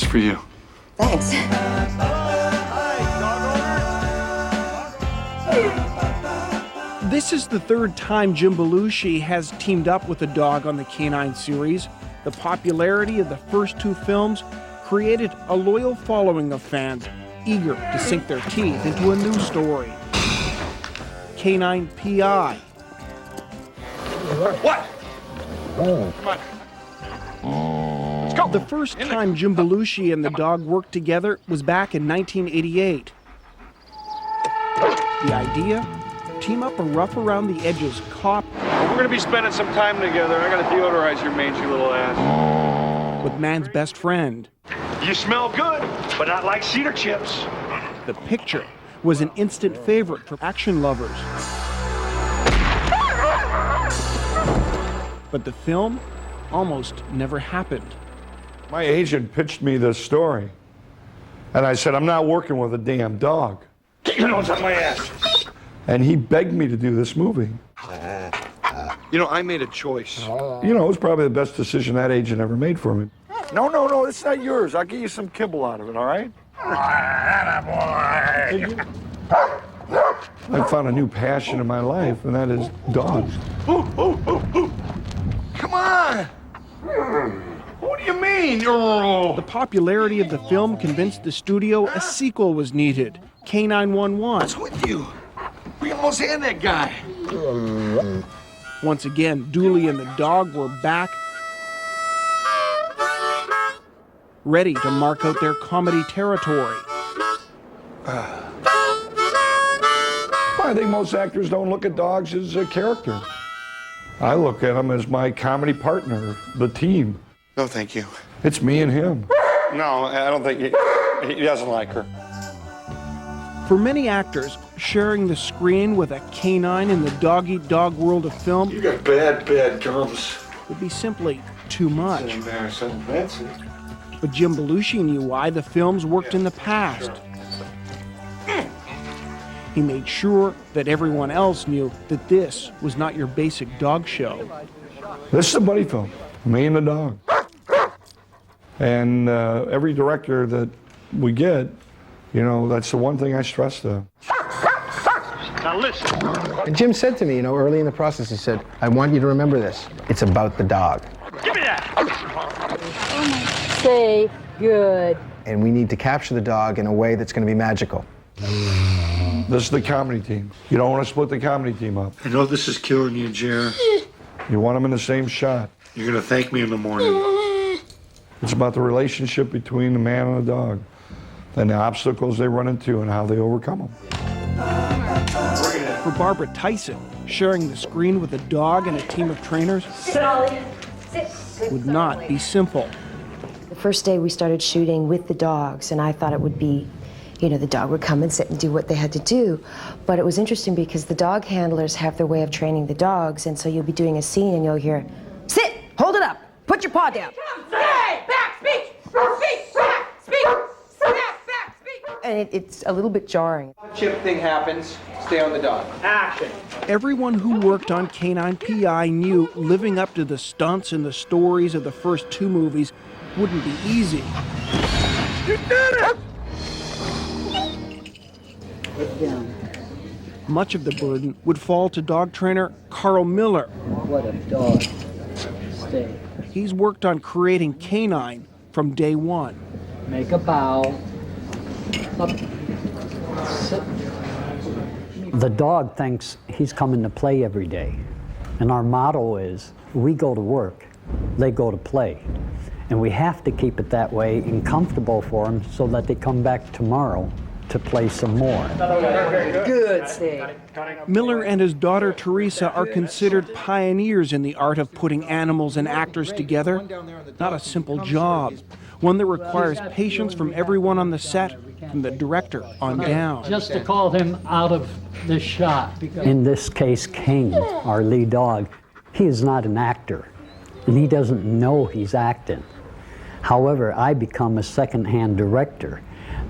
for you. Thanks. This is the third time Jim Belushi has teamed up with a dog on the Canine series. The popularity of the first two films created a loyal following of fans eager to sink their teeth into a new story. Canine P.I. What? Come on. Let's go. The first time Jim Belushi and the dog worked together was back in 1988. The idea? Team up a rough-around-the-edges cop. We're going to be spending some time together. I got to deodorize your mangy little ass. With man's best friend. You smell good, but not like cedar chips. The picture was an instant favorite for action lovers. But the film almost never happened. My agent pitched me this story, and I said, I'm not working with a damn dog. Get your nose out my ass. And he begged me to do this movie. You know, I made a choice. You know, it was probably the best decision that agent ever made for me. No, it's not yours. I'll get you some kibble out of it, all right? I found a new passion in my life, and that is dogs. Come on. What do you mean? The popularity of the film convinced the studio a sequel was needed. K911. What's with you? We almost had that guy. Once again, Dooley and the dog were back, ready to mark out their comedy territory. I think most actors don't look at dogs as a character. I look at them as my comedy partner, the team. No, thank you. It's me and him. No, I don't think he doesn't like her. For many actors, sharing the screen with a canine in the dog-eat-dog world of film You got bad gums. would be simply too much. Embarrassing. That's it. But Jim Belushi knew why the films worked in the past. He made sure that everyone else knew that this was not your basic dog show. This is a buddy film, me and the dog. And every director that we get, you know, that's the one thing I stress to. Now listen. And Jim said to me, you know, early in the process, he said, I want you to remember this. It's about the dog. Give me that. Say good. And we need to capture the dog in a way that's going to be magical. This is the comedy team. You don't want to split the comedy team up. I know this is killing you, Jer. You want them in the same shot. You're going to thank me in the morning. It's about the relationship between the man and the dog and the obstacles they run into and how they overcome them. For Barbara Tyson, sharing the screen with a dog and a team of trainers would not be simple. The first day we started shooting with the dogs, and I thought it would be, you know, the dog would come and sit and do what they had to do. But it was interesting because the dog handlers have their way of training the dogs, and so you'll be doing a scene and you'll hear, sit, hold it up, put your paw down. Stay back, speak, speak, back, speak, back, speak. And it's a little bit jarring. Chip thing happens, stay on the dog. Action. Everyone who worked on Canine P.I. knew living up to the stunts and the stories of the first two movies wouldn't be easy. You did it! Much of the burden would fall to dog trainer Carl Miller. What a dog. Stay. He's worked on creating Canine from day one. Make a bow. Up. Sit. The dog thinks he's coming to play every day. And our motto is, we go to work, they go to play. And we have to keep it that way and comfortable for them so that they come back tomorrow to play some more. Good, stay. Miller and his daughter Teresa are considered pioneers in the art of putting animals and actors together. Not a simple job, one that requires patience from everyone on the set, from the director on down. Just to call him out of the shot. In this case, King, our lead dog, he is not an actor, and he doesn't know he's acting. However, I become a second-hand director.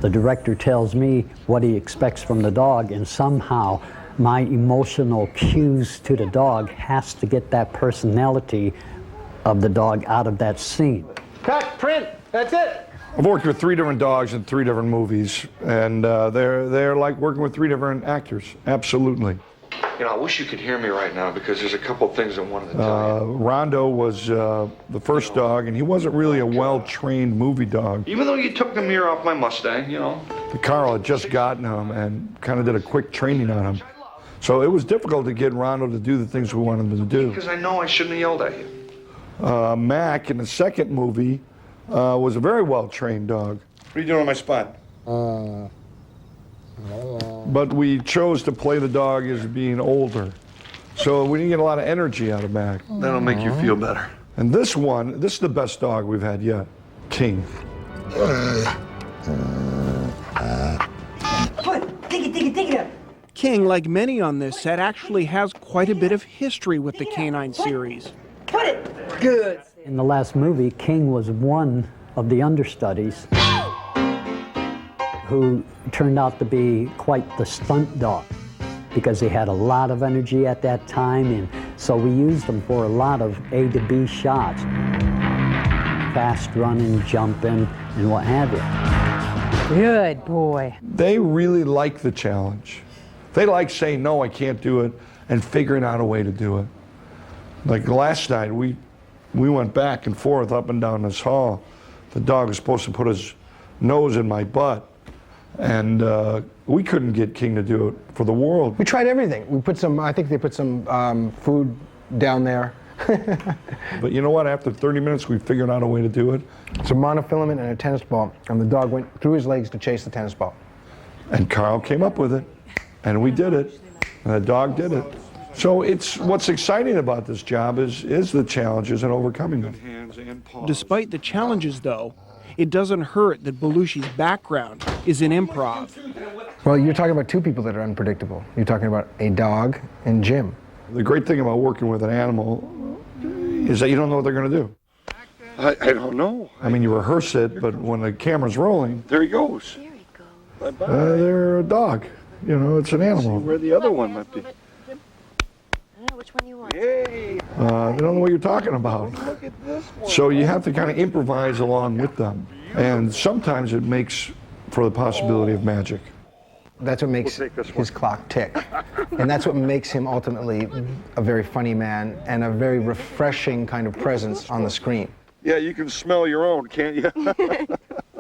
The director tells me what he expects from the dog, and somehow my emotional cues to the dog has to get that personality of the dog out of that scene. Cut, print, that's it. I've worked with 3 different dogs in 3 different movies, and they're like working with 3 different actors, absolutely. You know, I wish you could hear me right now because there's a couple things I wanted to tell you. Rondo was the first dog, and he wasn't really a well-trained movie dog. Even though you took the mirror off my Mustang, you know. Carl had just gotten him and kind of did a quick training on him. So it was difficult to get Rondo to do the things we wanted him to do. Because I know I shouldn't have yelled at you. Mac, in the second movie, was a very well-trained dog. What are you doing on my spine? But we chose to play the dog as being older. So we didn't get a lot of energy out of Mac. That'll make you feel better. And this is the best dog we've had yet, King. Dig it up. King, like many on this set, actually has quite a bit of history with the canine series. Put it. Good. In the last movie, King was one of the understudies who turned out to be quite the stunt dog because he had a lot of energy at that time, and so we used him for a lot of A to B shots. Fast running, jumping, and what have you. Good boy. They really like the challenge. They like saying, no, I can't do it, and figuring out a way to do it. Like last night, we went back and forth up and down this hall. The dog was supposed to put his nose in my butt, and we couldn't get King to do it for the world. We tried everything. We put some, I think they put some food down there. But you know what? After 30 minutes, we figured out a way to do it. Some monofilament and a tennis ball, and the dog went through his legs to chase the tennis ball. And Carl came up with it, and we did it, and the dog did it. So what's exciting about this job is the challenges and overcoming them. Despite the challenges, though, it doesn't hurt that Belushi's background is in improv. Well, you're talking about 2 people that are unpredictable. You're talking about a dog and Jim. The great thing about working with an animal is that you don't know what they're going to do. I don't know. I mean, you rehearse it, but when the camera's rolling, There he goes. they're a dog. You know, it's an animal. Where the other one might be. Which one you want? Yay! They don't know what you're talking about. Look at this one. So you have to kind of improvise along with them. And sometimes it makes for the possibility of magic. That's what makes his clock tick. And that's what makes him ultimately a very funny man and a very refreshing kind of presence on the screen. Yeah, you can smell your own, can't you?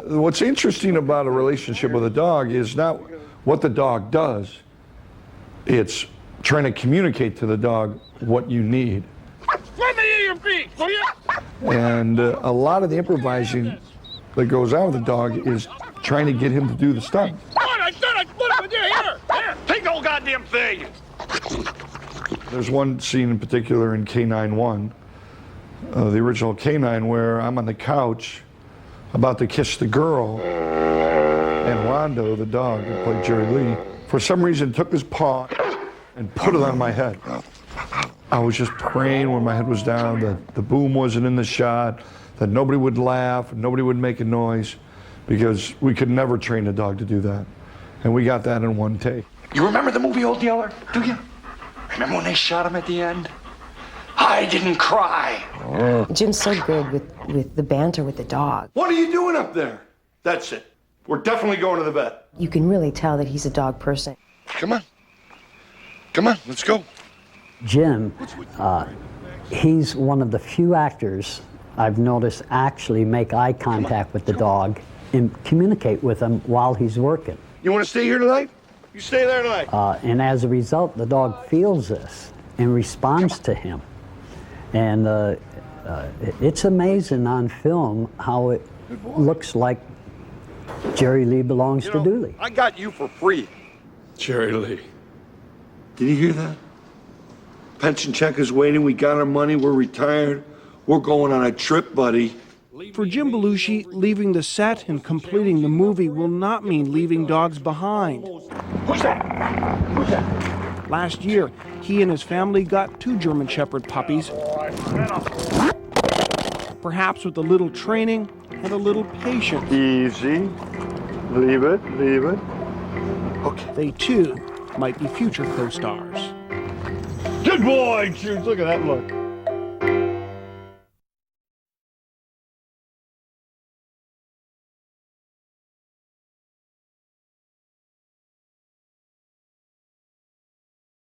What's interesting about a relationship with a dog is not what the dog does, it's trying to communicate to the dog what you need. Let me eat your feet, will you? And a lot of the improvising that goes on with the dog is trying to get him to do the stunt. I said I'd split it with you. Here, take the whole goddamn thing. There's one scene in particular in K9-1, the original K9, where I'm on the couch about to kiss the girl, and Rondo, the dog who played Jerry Lee, for some reason took his paw and put it on my head. I was just praying when my head was down that the boom wasn't in the shot, that nobody would laugh, nobody would make a noise, because we could never train a dog to do that. And we got that in one take. You remember the movie Old Yeller? Do you? Remember when they shot him at the end? I didn't cry. Jim's so good with the banter with the dog. What are you doing up there? That's it. We're definitely going to the vet. You can really tell that he's a dog person. Come on. Come on, let's go. Jim, he's one of the few actors I've noticed actually make eye contact with the dog and communicate with him while he's working. You want to stay here tonight? You stay there tonight. And as a result, the dog feels this and responds to him. And it's amazing on film how it looks like Jerry Lee belongs to Dooley. I got you for free. Jerry Lee. Did you hear that? Pension check is waiting. We got our money. We're retired. We're going on a trip, buddy. For Jim Belushi, leaving the set and completing the movie will not mean leaving dogs behind. Who's that? Who's that? Last year, he and his family got 2 German Shepherd puppies. Perhaps with a little training and a little patience. Easy. Leave it, leave it. Okay. They too might be future co-stars. Good boy, Jude. Look at that look.